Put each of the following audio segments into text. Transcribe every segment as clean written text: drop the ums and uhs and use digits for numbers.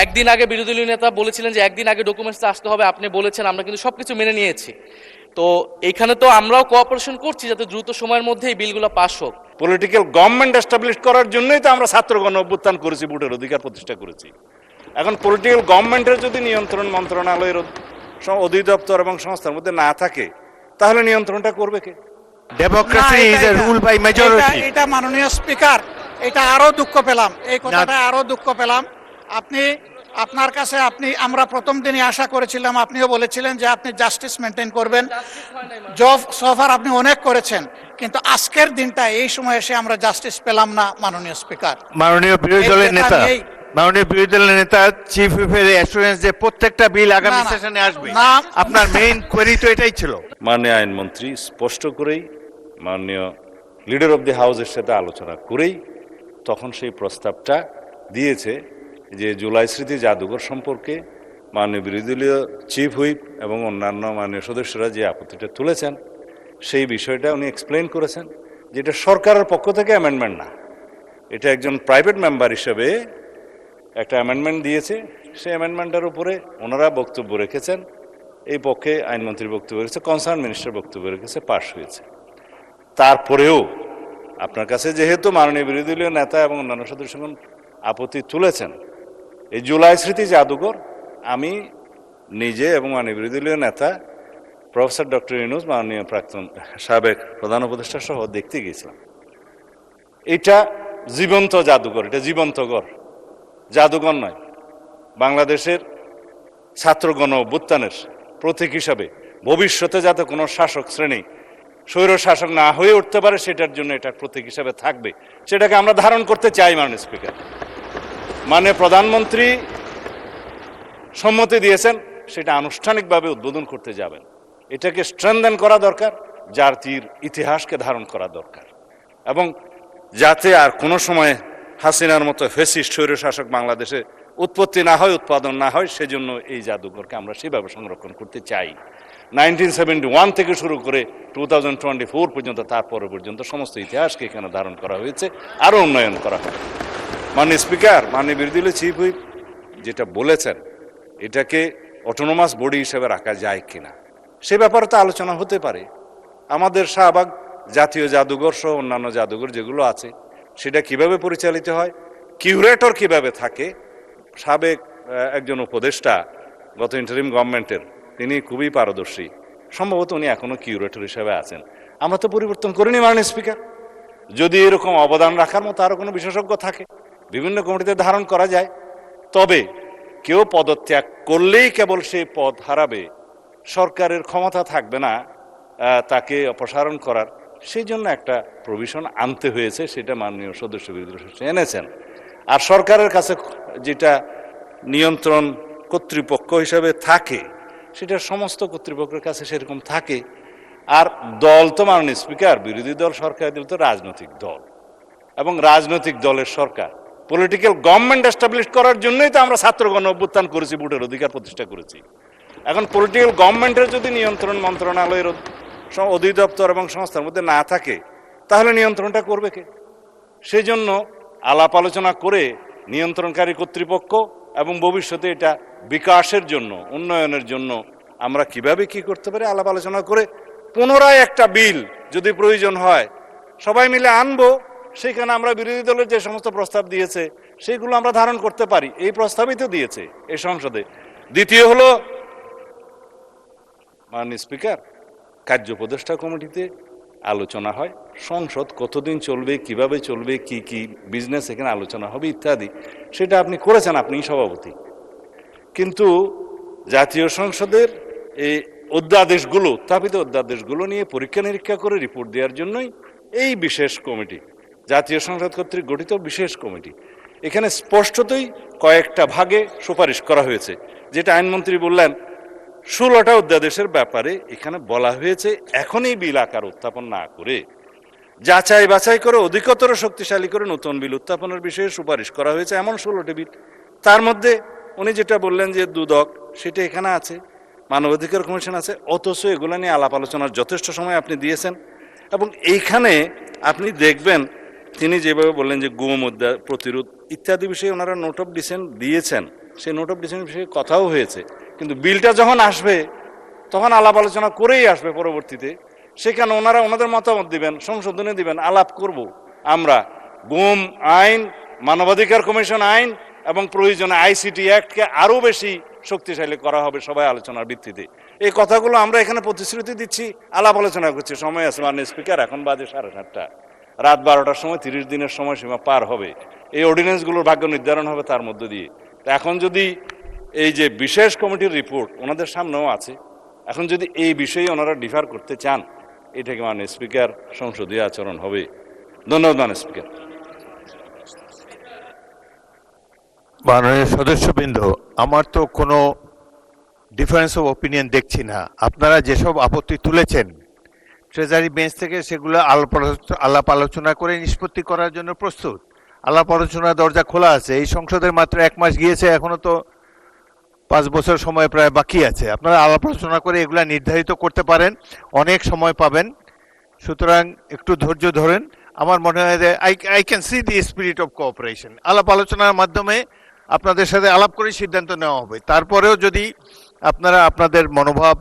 একদিন আগে বিরোধী দলীয় নেতা বলেছিলেন যে একদিন আগে ডকুমেন্টস আসতে হবে, আপনি বলেছেন, আমরা কিন্তু সবকিছু মেনে নিয়েছি। তো এখানে তো আমরাও কোঅপারেশন করছি যাতে দ্রুত সময়ের মধ্যে এই বিলগুলো পাস হোক। পলিটিক্যাল গভর্নমেন্ট এস্টাবলিশ করার জন্যই তো আমরা ছাত্র গণ অভ্যুত্থান করেছি, ভোটের অধিকার প্রতিষ্ঠা করেছি। এখন পলিটিক্যাল গভর্নমেন্টের যদি নিয়ন্ত্রণ মন্ত্রণালয়ের অধিদপ্তর এবং সংস্থার মধ্যে না থাকে, তাহলে নিয়ন্ত্রণটা করবে কে? Democracy is a rule by majority. এটা মাননীয় স্পিকার, এটা আরো দুঃখ পেলাম, এই কথাটা আরো দুঃখ পেলাম। আপনার কাছে আমরা প্রথম দিনই আশা করেছিলাম, আপনিও বলেছিলেন যে আপনি জাস্টিস মেনটেন করবেন। সফার আপনি অনেক করেছেন, কিন্তু আজকের দিনটা এই সময় এসে আমরা জাস্টিস পেলাম না মাননীয় স্পিকার। মাননীয় বিরোধী দলের নেতা চিফ হুইপের অ্যাসুরেন্স যে প্রত্যেকটা বিল আগামী সেশনে আসবে, আপনার মেইন কোয়েরি তো এটাই ছিল। মাননীয় আইনমন্ত্রী স্পষ্ট করেই মাননীয় লিডার অব দি হাউসের সাথে আলোচনা করেই তখন সেই প্রস্তাবটা দিয়েছে যে জুলাই স্মৃতি জাদুঘর সম্পর্কে মাননীয় বিরোধী দলীয় চিফ হুইপ এবং অন্যান্য মাননীয় সদস্যরা যে আপত্তিটা তুলেছেন, সেই বিষয়টা উনি এক্সপ্লেন করেছেন যে এটা সরকারের পক্ষ থেকে অ্যামেন্ডমেন্ট না, এটা একজন প্রাইভেট মেম্বার হিসেবে একটা অ্যামেন্ডমেন্ট দিয়েছে। সেই অ্যামেন্ডমেন্টের উপরে ওনারা বক্তব্য রেখেছেন, এই পক্ষে আইনমন্ত্রীর বক্তব্য রেখেছে, কনসার্ন মিনিস্টার বক্তব্য রেখেছে, পাশ হয়েছে। তারপরেও আপনার কাছে যেহেতু মাননীয় বিরোধী দলীয় নেতা এবং অন্যান্য সদস্যগণ আপত্তি তুলেছেন, এই জুলাই স্মৃতি জাদুঘর আমি নিজে এবং মাননীয় বিরোধী দলীয় নেতা প্রফেসর ডক্টর ইউনূস, মাননীয় প্রাক্তন সাবেক প্রধান উপদেষ্টা সহ দেখতে গিয়েছিলাম। এটা জীবন্ত জাদুঘর, এটা জীবন্ত ঘর, জাদুঘর নয়। বাংলাদেশের ছাত্র গণ অভ্যুত্থানের প্রতীক হিসাবে ভবিষ্যতে যাতে কোনো শাসক শ্রেণী স্বৈর শাসক না হয়ে উঠতে পারে, সেটার জন্য এটা প্রতীক হিসাবে থাকবে, সেটাকে আমরা ধারণ করতে চাই। মাননীয় স্পিকার, মাননীয় প্রধানমন্ত্রী সম্মতি দিয়েছেন, সেটা আনুষ্ঠানিকভাবে উদ্বোধন করতে যাবেন। এটাকে স্ট্রেনদেন করা দরকার, জাতির ইতিহাসকে ধারণ করা দরকার, এবং যাতে আর কোনো সময় হাসিনার মতো ফ্যাসিস্ট স্বৈর শাসক বাংলাদেশে উৎপত্তি না হয়, উৎপাদন না হয়, সেজন্য এই জাদুঘরকে আমরা সেভাবে সংরক্ষণ করতে চাই। 1971 থেকে শুরু করে 2024 পর্যন্ত, তারপরে পর্যন্ত সমস্ত ইতিহাসকে এখানে ধারণ করা হয়েছে, আরও উন্নয়ন করা হয়। মাননীয় স্পিকার, মাননীয় বিরোধী দলীয় চিফ হুইপ যেটা বলেছেন, এটাকে অটোনোমাস বডি হিসেবে রাখা যায় কিনা সে ব্যাপারে তো আলোচনা হতে পারে। আমাদের শাহবাগ জাতীয় জাদুঘর সহ অন্যান্য জাদুঘর যেগুলো আছে, সেটা কিভাবে পরিচালিত হয়, কিউরেটর কিভাবে থাকে। সাবেক একজন উপদেষ্টা গত ইন্টারিম গভর্নমেন্টের, তিনি খুবই পারদর্শী, সম্ভবত উনি এখনো কিউরেটর হিসেবে আছেন। আমরা তো পরিবর্তন করিনি মাননীয় স্পিকার। যদি এরকম অবদান রাখার মতো আরো কোনো বিশেষজ্ঞ থাকে, বিভিন্ন কমিটিতে ধারণ করা যায়। তবে কেউ পদত্যাগ করলেই কেবল সেই পদ হারাবে, সরকারের ক্ষমতা থাকবে না তাকে অপসারণ করার, সেই জন্য একটা প্রভিশন আনতে হয়েছে, সেটা মাননীয় সদস্য বিরোধী এনেছেন। আর সরকারের কাছে যেটা নিয়ন্ত্রণ কর্তৃপক্ষ হিসাবে থাকে, সেটা সমস্ত কর্তৃপক্ষের কাছে সেরকম থাকে। আর দল তো মাননীয় স্পিকার, বিরোধী দল সরকারি দল তো রাজনৈতিক দল, এবং রাজনৈতিক দলের সরকার পলিটিক্যাল গভর্নমেন্ট এস্টাবলিশ করার জন্যই তো আমরা ছাত্র গণ অভ্যুত্থান করেছি, ভোটের অধিকার প্রতিষ্ঠা করেছি। এখন পলিটিক্যাল গভর্নমেন্টের যদি নিয়ন্ত্রণ মন্ত্রণালয়ের অধিদপ্তর এবং সংস্থার মধ্যে না থাকে, তাহলে নিয়ন্ত্রণটা করবে কে? সেই জন্য আলাপ আলোচনা করে নিয়ন্ত্রণকারী কর্তৃপক্ষ এবং ভবিষ্যতে এটা বিকাশের জন্য, উন্নয়নের জন্য আমরা কিভাবে কি করতে পারি আলাপ আলোচনা করে পুনরায় একটা বিল যদি প্রয়োজন হয় সবাই মিলে আনবো। সেখানে আমরা বিরোধী দলের যে সমস্ত প্রস্তাব দিয়েছে সেগুলো আমরা ধারণ করতে পারি, এই প্রস্তাবই তো দিয়েছে এই সংসদে। দ্বিতীয় হলো মাননীয় স্পিকার, কার্য উপদেষ্টা কমিটিতে আলোচনা হয়, সংসদ কতদিন চলবে, কিভাবে চলবে, কি কি বিজনেস এখানে আলোচনা হবে ইত্যাদি, সেটা আপনি করেছেন, আপনিই সভাপতি। কিন্তু জাতীয় সংসদের এই অধ্যাদেশগুলো, উত্থাপিত অধ্যাদেশগুলো নিয়ে পরীক্ষা নিরীক্ষা করে রিপোর্ট দেওয়ার জন্যই এই বিশেষ কমিটি, জাতীয় সংসদ কর্তৃক গঠিত বিশেষ কমিটি। এখানে স্পষ্টতই কয়েকটা ভাগে সুপারিশ করা হয়েছে, যেটা আইনমন্ত্রী বললেন 16টা অধ্যাদেশের ব্যাপারে এখানে বলা হয়েছে এখনই বিল আকার উত্থাপন না করে যাচাই বাছাই করে অধিকতর শক্তিশালী করে নতুন বিল উত্থাপনের বিষয়ে সুপারিশ করা হয়েছে, এমন 16টি বিল। তার মধ্যে উনি যেটা বললেন যে দুদক, সেটা এখানে আছে, মানবাধিকার কমিশন আছে, অথচ এগুলো নিয়ে আলাপ আলোচনার যথেষ্ট সময় আপনি দিয়েছেন। এবং এইখানে আপনি দেখবেন তিনি যেভাবে বললেন যে গুম প্রতিরোধ ইত্যাদি বিষয়ে ওনারা নোট অফ ডিসেন্ট দিয়েছেন, সেই নোট অফ ডিসেন্ট বিষয়ে কথাও হয়েছে, কিন্তু বিলটা যখন আসবে তখন আলাপ আলোচনা করেই আসবে পরবর্তীতে। সেখানে ওনারা ওনাদের মতামত দিবেন, সংশোধনী দিবেন, আলাপ করব আমরা। গুম আইন, মানবাধিকার কমিশন আইন এবং প্রয়োজনে আইসিটি অ্যাক্টকে আরও বেশি শক্তিশালী করা হবে সবাই আলোচনার ভিত্তিতে। এই কথাগুলো আমরা এখানে প্রতিশ্রুতি দিচ্ছি, আলাপ আলোচনা করছি। সময় আছে মাননীয় স্পিকার, এখন বাজে 7:30, রাত 12টার সময় 30 দিনের সময়সীমা পার হবে। এই অর্ডিন্যান্সগুলোর ভাগ্য নির্ধারণ হবে তার মধ্য দিয়ে। তো এখন যদি এই যে বিশেষ কমিটির রিপোর্ট ওনাদের সামনেও আছে, এখন যদি এই বিষয়ে ওনারা ডিফার করতে চান, এটাকে মাননীয় স্পিকার সংসদীয় আচরণ হবে। ধন্যবাদ মাননীয় স্পিকার। মাননীয় সদস্যবৃন্দ, আমার তো কোনো ডিফারেন্স অফ ওপিনিয়ন দেখছি না। আপনারা যেসব আপত্তি তুলেছেন ট্রেজারি বেঞ্চ থেকে সেগুলো আলাপ আলোচনা করে নিষ্পত্তি করার জন্য প্রস্তুত। আলাপ আলোচনার দরজা খোলা আছে। এই সংসদের মাত্র 1 মাস গিয়েছে, এখনো তো 5 বছর সময় প্রায় বাকি আছে। আপনারা আলাপ আলোচনা করে এগুলা নির্ধারিত করতে পারেন, অনেক সময় পাবেন। সুতরাং একটু ধৈর্য ধরেন। আমার মনে হয় যে I can see the spirit of cooperation. আলাপ আলোচনার মাধ্যমে আপনাদের সাথে আলাপ করে সিদ্ধান্ত নেওয়া হবে। তারপরেও যদি আপনারা আপনাদের মনোভাব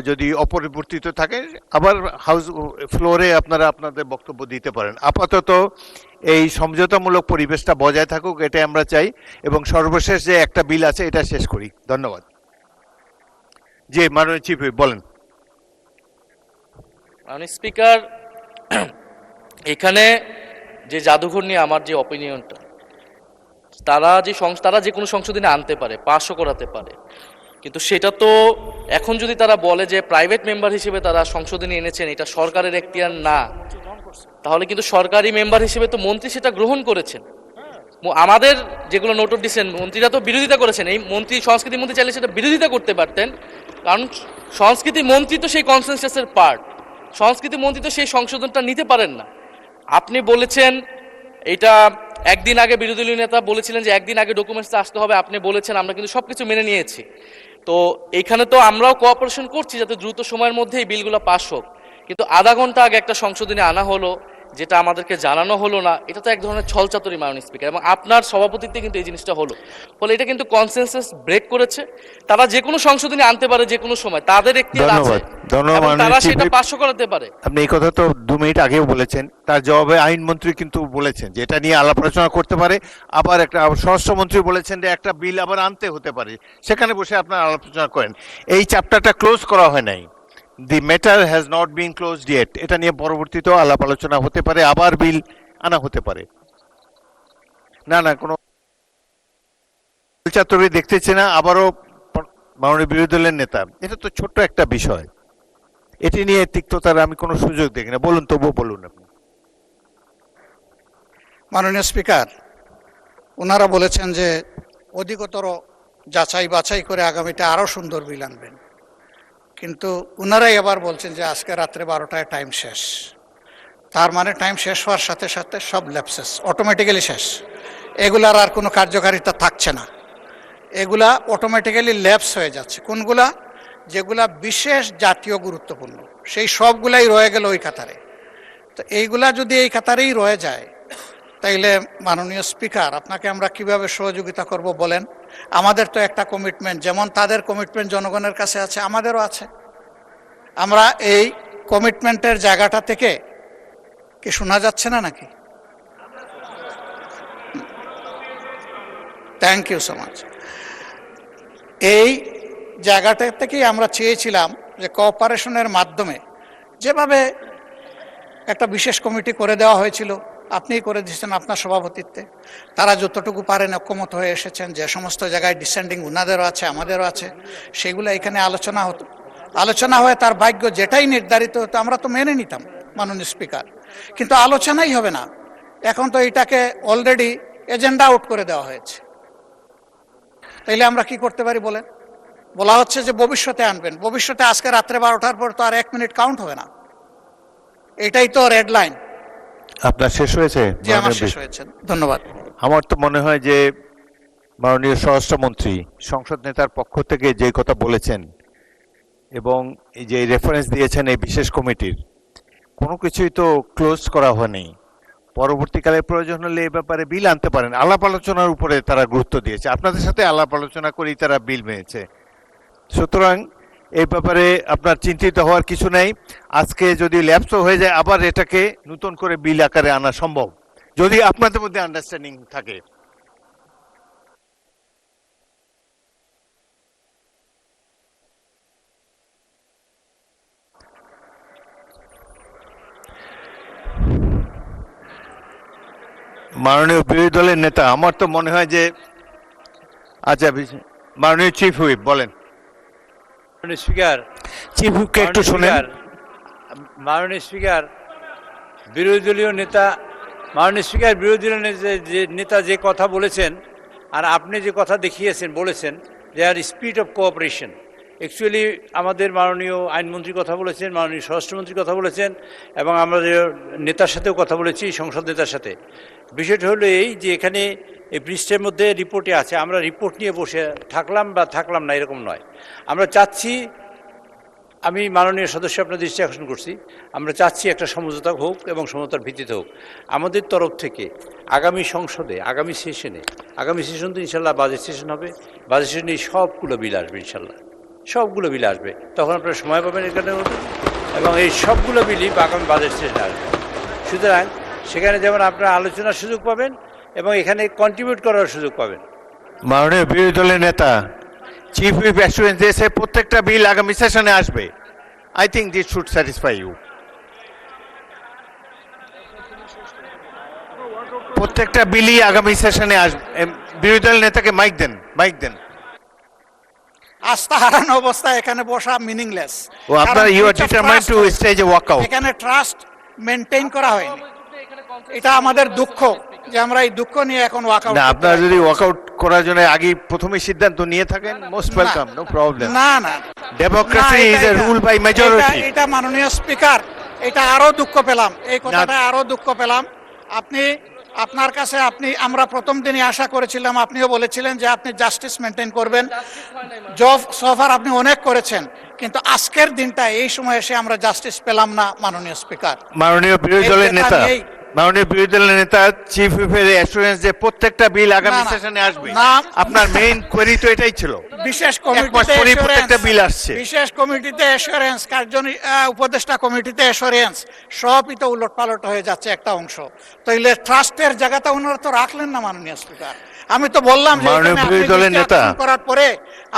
যদি অপরিবর্তিত থাকে, আবার হাউস ফ্লোরে আপনারা আপনাদের বক্তব্য দিতে পারেন। আপাতত এই সমঝোতামূলক পরিবেশটা বজায় থাকুক, এটাই আমরা চাই। এবং সর্বশেষ যে একটা বিল আছে এটা শেষ করি। ধন্যবাদ। জি, মাননীয় চিফ হুইপ বলেন। মাননীয় স্পিকার, এখানে যে জাদুঘর নিয়ে আমার যে অপিনিয়নটা, তারা যে কোনো সংশোধনী আনতে পারে, পাশও করাতে পারে, কিন্তু সেটা তো এখন যদি তারা বলে যে প্রাইভেট মেম্বার হিসেবে তারা সংশোধনী এনেছেন, এটা সরকারের এখতিয়ার না, তাহলে কিন্তু সরকারি মেম্বার হিসেবে তো মন্ত্রী সেটা গ্রহণ করেছেন। আমাদের যেগুলো নোট অফ ডিসেন্ট, মন্ত্রীরা তো বিরোধিতা করেছেন। এই মন্ত্রী, সংস্কৃতি মন্ত্রী চাইলে সেটা বিরোধিতা করতে পারতেন, কারণ সংস্কৃতি মন্ত্রী তো সেই কনসেনসাসের পার্ট। সংস্কৃতি মন্ত্রী তো সেই সংশোধনটা নিতে পারেন না। আপনি বলেছেন এটা একদিন আগে, বিরোধী দলীয় নেতা বলেছিলেন যে একদিন আগে ডকুমেন্টস আসতে হবে, আপনি বলেছেন, আমরা কিন্তু সবকিছু মেনে নিয়েছি। তো এখানে তো আমরাও কোঅপারেশন করছি যাতে দ্রুত সময়ের মধ্যে এই বিলগুলো পাস হোক, কিন্তু আধা ঘন্টা আগে একটা সংশোধনী আনা হলো যেটা আমাদেরকে জানানো হলো না, এটা তো এক ধরনের ছলচাতুরি মাননীয় স্পিকার। এবং আপনার সভাপতিত্বে কিন্তু এই জিনিসটা হলো, ফলে এটা কিন্তু কনসেনসাস ব্রেক করেছে। তারা যে কোনো সংশোধনী আনতে পারে যে কোনো সময়, তাদের এখতিয়ার আছে, এবং তারা সেটা পাস করাতে পারে। আপনি এই কথা তো 2 মিনিট আগেও বলেছেন। তার জবাবে আইনমন্ত্রী কিন্তু বলেছেন যে এটা নিয়ে আলাপ আলোচনা করতে পারে। আবার একটা স্বরাষ্ট্রমন্ত্রী বলেছেন যে একটা বিল আবার আনতে হতে পারে, সেখানে বসে আপনারা আলোচনা করেন। এই চ্যাপ্টারটা ক্লোজ করা হয় নাই। The matter has not been closed yet. এটা নিয়ে পরবর্তীতেও আলাপ আলোচনা হতে পারে, আবার বিল আনা হতে পারে। না কোনো চাতুরি দেখতেছি না। আবারও মাননীয় বিরোধী দলের নেতা, এটা তো ছোট্ট একটা বিষয়, এটি নিয়ে তিক্ততার আমি কোনো সুযোগ দেখি না। বলুন, তবুও বলুন আপনি। মাননীয় স্পিকার, ওনারা বলেছেন যে অধিকতর যাচাই বাছাই করে আগামীতে আরো সুন্দর বিল আনবেন, কিন্তু ওনারাই আবার বলছেন যে আজকে রাত্রে 12টায় টাইম শেষ। তার মানে টাইম শেষ হওয়ার সাথে সাথে সব ল্যাপসেস অটোমেটিক্যালি শেষ, এগুলার আর কোনো কার্যকারিতা থাকছে না, এগুলা অটোমেটিক্যালি ল্যাপস হয়ে যাচ্ছে। কোনগুলা? যেগুলা বিশেষ জাতীয় গুরুত্বপূর্ণ, সেই সবগুলাই রয়ে গেল ওই কাতারে। তো এইগুলা যদি এই কাতারেই রয়ে যায়, তাইলে মাননীয় স্পিকার, আপনাকে আমরা কিভাবে সহযোগিতা করব বলেন? আমাদের তো একটা কমিটমেন্ট, যেমন তাদের কমিটমেন্ট জনগণের কাছে আছে, আমাদেরও আছে। আমরা এই কমিটমেন্টের জায়গাটা থেকে কি শোনা যাচ্ছে না নাকি? Thank you so much. এই জায়গাটা থেকেই আমরা চেয়েছিলাম যে কোঅপারেশনের মাধ্যমে, যেভাবে একটা বিশেষ কমিটি করে দেওয়া হয়েছিল, আপনিই করে দিয়েছেন আপনার সভাপতিত্বে, তারা যতটুকু পারেন ঐক্যমত হয়ে এসেছেন। যে সমস্ত জায়গায় ডিসেন্ডিং উনাদেরও আছে, আমাদেরও আছে, সেগুলো এখানে আলোচনা হতো। আলোচনা হয়ে তার ভাগ্য যেটাই নির্ধারিত হতো আমরা তো মেনে নিতাম মাননীয় স্পিকার, কিন্তু আলোচনাই হবে না। এখন তো এটাকে অলরেডি এজেন্ডা আউট করে দেওয়া হয়েছে। তাইলে আমরা কি করতে পারি বলেন? বলা হচ্ছে যে ভবিষ্যতে আনবেন, ভবিষ্যতে আজকে রাত্রে 12টার পর তো আর 1 মিনিট কাউন্ট হবে না। এটাই তো রেড লাইন। আপনার শেষ হয়েছে? জি, আমার শেষ হয়েছে। ধন্যবাদ। আমার তো মনে হয় যে মাননীয় স্বরাষ্ট্রমন্ত্রী সংসদ নেতার পক্ষ থেকে যে কথা বলেছেন এবং এই যে রেফারেন্স দিয়েছেন এই বিশেষ কমিটির, কোনো কিছুই তো ক্লোজ করা হয়নি। পরবর্তীকালে প্রয়োজন হলে এই ব্যাপারে বিল আনতে পারেন। আলাপ আলোচনার উপরে তারা গুরুত্ব দিয়েছে, আপনাদের সাথে আলাপ আলোচনা করেই তারা বিল মেনেছে। সুতরাং এই ব্যাপারে আপনার চিন্তিত হওয়ার কিছু নেই। আজকে যদি ল্যাপসও হয়ে যায় আবার এটাকে নতুন করে বিল আকারে আনা সম্ভব, যদি আপনাদের মধ্যে আন্ডারস্ট্যান্ডিং থাকে। মাননীয় বিরোধী দলের নেতা, আমার তো মনে হয় যে আচ্ছা, মাননীয় চিফ হুইপ বলেন। মাননীয় স্পিকার, চিফ হুইপকে একটু শুনেন। মাননীয় স্পিকার, বিরোধী দলীয় নেতা, মাননীয় স্পিকার, বিরোধী দলীয় নেতা যে কথা বলেছেন আর আপনি যে কথা দেখিয়েছেন বলেছেন যে আর স্পিরিট অফ কোঅপারেশন, অ্যাকচুয়ালি আমাদের মাননীয় আইনমন্ত্রী কথা বলেছেন, মাননীয় স্বরাষ্ট্রমন্ত্রী কথা বলেছেন এবং আমাদের নেতার সাথেও কথা বলেছি, সংসদ নেতার সাথে। বিষয়টা হলো এই যে এখানে এই পৃষ্ঠের মধ্যে রিপোর্টে আছে, আমরা রিপোর্ট নিয়ে বসে থাকলাম বা থাকলাম না এরকম নয়। আমরা চাচ্ছি, আমি মাননীয় সদস্য আপনার দৃষ্টি আকর্ষণ করছি, আমরা চাচ্ছি একটা সমঝোতা হোক এবং সমঝোতার ভিত্তিতে হোক। আমাদের তরফ থেকে আগামী সংসদে, আগামী সেশন তো ইনশাল্লাহ বাজেট সেশন হবে, বাজেট সেশনে সবগুলো বিল আসবে ইনশাল্লাহ, সবগুলো বিল আসবে, তখন আপনারা সময় পাবেন এখানে এবং এই সবগুলো বিলই আগামী বাজেট সেশনে আসবে। সুতরাং সেখানে যেমন আপনারা আলোচনার সুযোগ পাবেন এবং এখানে কন্ট্রিবিউট করার সুযোগ পাবেন। মাননীয় বিরোধী দলের নেতা, চিফ হুইপ অ্যাসুরেন্স দিয়েছে প্রত্যেকটা বিল আগামী সেশনে আসবে। I think this should satisfy you. প্রত্যেকটা বিলই আগামী সেশনে আসবে। বিরোধী দলের নেতাকে মাইক দেন, মাইক দেন। আস্থা হারানো অবস্থায় এখানে বসা মিনিংলেস। ও আপনার you are determined to stage a walkout. এখানে ট্রাস্ট মেনটেইন করা হয়নি, এটা আমাদের দুঃখ যে আমরা এই দুঃখ নিয়ে এখন ওয়াকআউট। না, আপনারা যদি ওয়াকআউট করার জন্য আগে প্রথমে সিদ্ধান্ত নিয়ে থাকেন, মোস্ট ওয়েলকাম, নো প্রবলেম। না না, democracy is a rule by majority. এটা মাননীয় স্পিকার, এটা আরো দুঃখ পেলাম, এই কথাটা আরো দুঃখ পেলাম। আপনার কাছে আমরা প্রথম দিনই আশা করেছিলাম, আপনিও বলেছিলেন যে আপনি জাস্টিস মেনটেন করবেন, জব সফার আপনি অনেক করেছেন, কিন্তু আজকের দিনটা এই সময় এসে আমরা জাস্টিস পেলাম না মাননীয় স্পিকার। মাননীয় বিরোধী দলের নেতা, মাননীয় বিরোধী দলের নেতা, চিফ হুইপের অ্যাসুরেন্স যে প্রত্যেকটা বিল আগামী সেশনে আসবে, আপনার মেইন কোয়েরি তো এটাই ছিল। বিশেষ প্রত্যেকটা বিল আসছে, বিশেষ কমিটিতে অ্যাসুরেন্স, উপদেষ্টা কমিটিতে অ্যাসুরেন্স, সবই তো উলটপালট হয়ে যাচ্ছে একটা অংশ। তাইলে ট্রাস্টের জায়গাটা ওনারা তো রাখলেন না মাননীয় স্পিকার। আমি তো বললাম যে করার পরে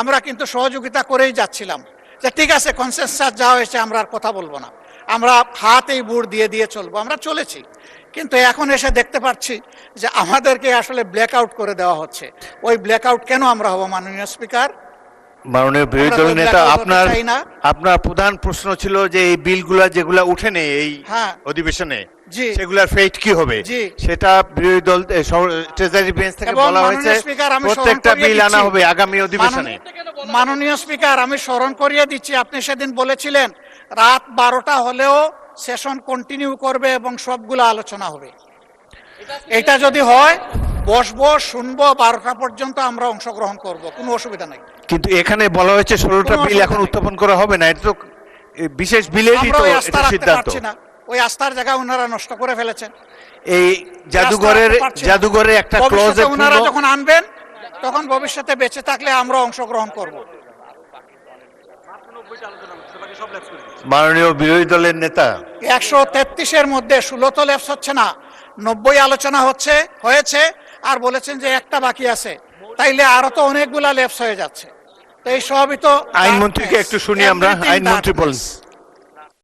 আমরা কিন্তু সহযোগিতা করেই যাচ্ছিলাম, যে ঠিক আছে কনসেনসাস যা হয়েছে আমরা আর কথা বলবো না, আমরা হাতেই বুড় দিয়ে দিয়ে চলবো, আমরা চলেছি। কিন্তু এখন এসে দেখতে পাচ্ছি যে আমাদেরকে আসলে ব্ল্যাক আউট করে দেওয়া হচ্ছে। ওই ব্ল্যাক আউট কেন আমরা হব মাননীয় স্পিকার? মাননীয় বিরোধী দলের নেতা, আপনার প্রধান প্রশ্ন ছিল যে এই বিলগুলা যেগুলা উঠেনি এই অধিবেশনে, সেগুলার ফেট কি হবে, সেটা বিরোধী দল ট্রেজারি বেঞ্চ থেকে বলা হয়েছে প্রত্যেকটা বিল আনা হবে আগামী অধিবেশনে। মাননীয় স্পিকার, আমি স্মরণ করিয়ে দিচ্ছি, আপনি সেদিন বলেছিলেন রাত 12টা হলেও সেশন কন্টিনিউ করবে এবং সবগুলো আলোচনা হবে। এটা যদি হয় বসবো, শুনবো, 12টা পর্যন্ত আমরা অংশগ্রহণ করব, কোনো অসুবিধা নাই। কিন্তু এখানে বলা হয়েছে 16টা বিল এখন উত্থাপন করা হবে না, এটা তো বিশেষ বিলেরই তো সিদ্ধান্ত। ওই আস্থার জায়গা ওনারা নষ্ট করে ফেলেছেন। এই জাদুঘরের একটা ক্লজে ওনারা যখন আনবেন তখন ভবিষ্যতে বেঁচে থাকলে আমরা অংশগ্রহণ করব। মাননীয় বিরোধী দলের নেতা, 133-এর মধ্যে 16 তো ল্যাপস হচ্ছে না, 90 আলোচনা হয়েছে আর বলেছেন যে একটা বাকি আছে, তাইলে আরো তো অনেকগুলা ল্যাপস হয়ে যাচ্ছে। তো এই সবই তো আইনমন্ত্রীকে একটু শুনি আমরা। আইনমন্ত্রী বলেন।